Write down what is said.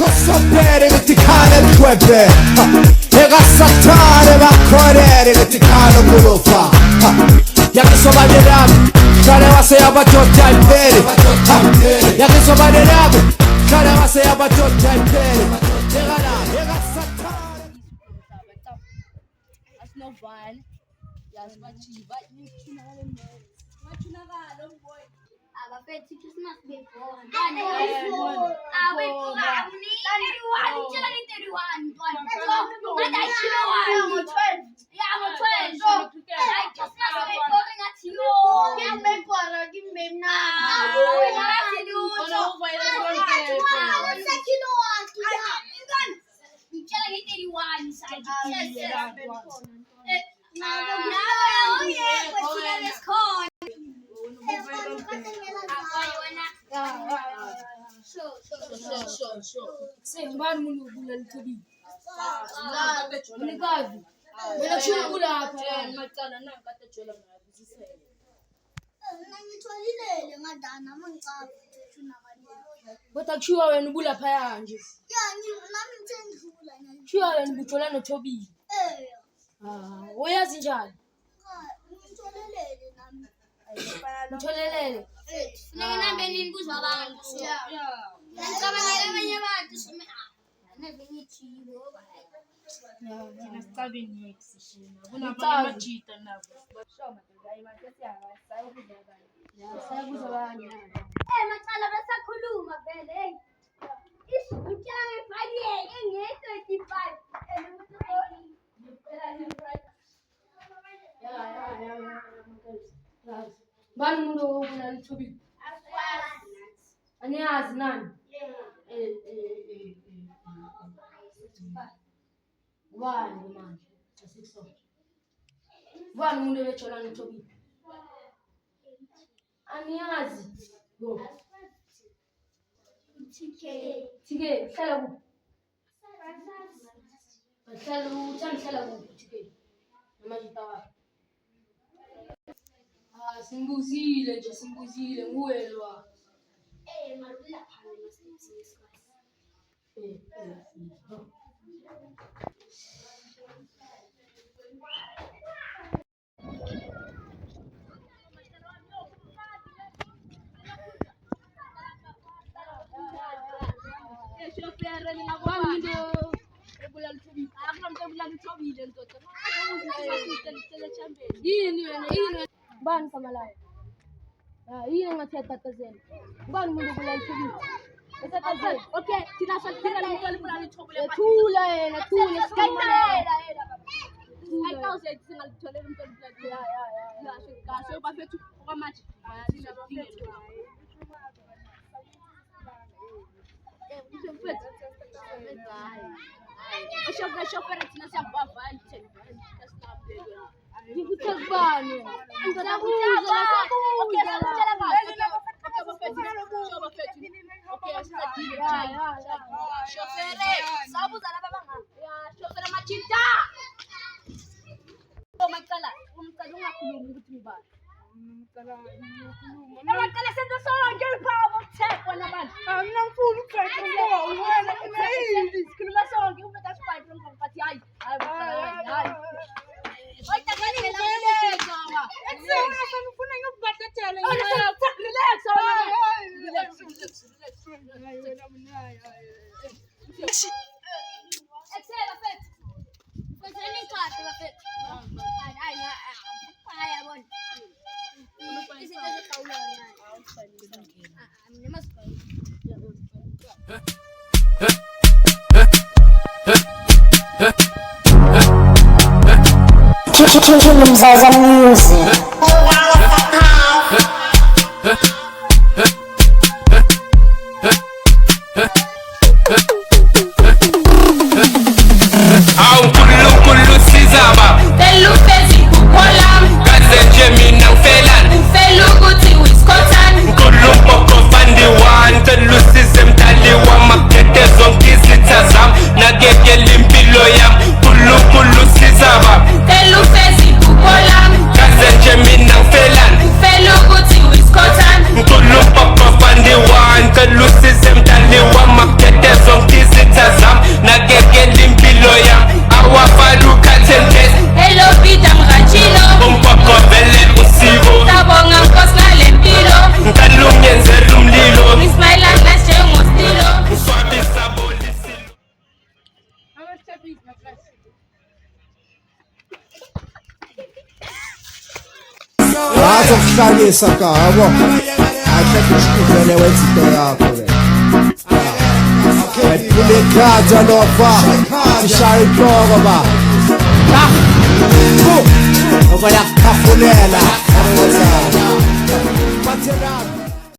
sapere che ti cane il tuo bene e cassatare va a correre che ti cane quello fa ya che so valerato cara va se abatotta il bene ya che so valerato cara va se abatotta il bene e cassatare no fun. Yes, but you Abafethu Christmas before. Sembani mulugula lithubi. Nikazi. Wena chungula phela macala nanga katejela ngabisisela. Ngitholilele ngadana mangicaba thuna kanjani. Kodwa kushiwa wena ubula phaya nje. Nami ngithendula nje. Kushiwa wena ubuthola noThobile. Uyazi njani? Ngitholilele nami. Ngitholelele. Funeka nambe nini kuzwa abantu. Ngicabangela abanye abantu nave ngithi ngoba Thina sicabeni nekusishina. Kunamanye amajita nabo. Bashoma nje ayimantesiyanga sayokuzwa abanye. Sayokuzwa abanye. macala besakhuluma vele hey. Utshela ngebhadi enge-35 Bani umuntu obula lithubi? Aniyazi nani? Wani manje? Asikho. Wani umuntu obejola noThobile? Aniyazi. Go. Tike, hlala kuphi? Hlala kuphi Tike? Namajita wakho. Simbuzile nje nguwe lo. marula phana masithini isikhathi. Bani samalaya. Yini ngathethazela. Ngani umuntu obula lithubi? Ethethazela. Okay, thina sathina lemntwana ibula lithobile. Thula yena, thula Skayitela. 5000 singalithole umntwana ibula lithobile. Yasho kahle bafethu okwamanje. Thina sidingela. Shoferi thina siyabava nje. Ngikuthazibani. Mzaza music. Kulu sizaba Telu fezi kukolam Kaze Jemi nang felan Felu guti wiskotan Kulu poko fandi wan Telu sizem taliwa Makete zonki zitazam Nagege limpilo yam Kulu sizaba Telu fezi kukolam Kaze Jemi nang felan Felu guti wiskotan Kulu poko fandi wan Telu sizem taliwa Makete zonki Bazokuhlalisa ka yabo. Akekho ushivele wezinto yakho le. Ayipule ikhanda lofa. Ishaya inhloko ba. Ngoba yakhafulela.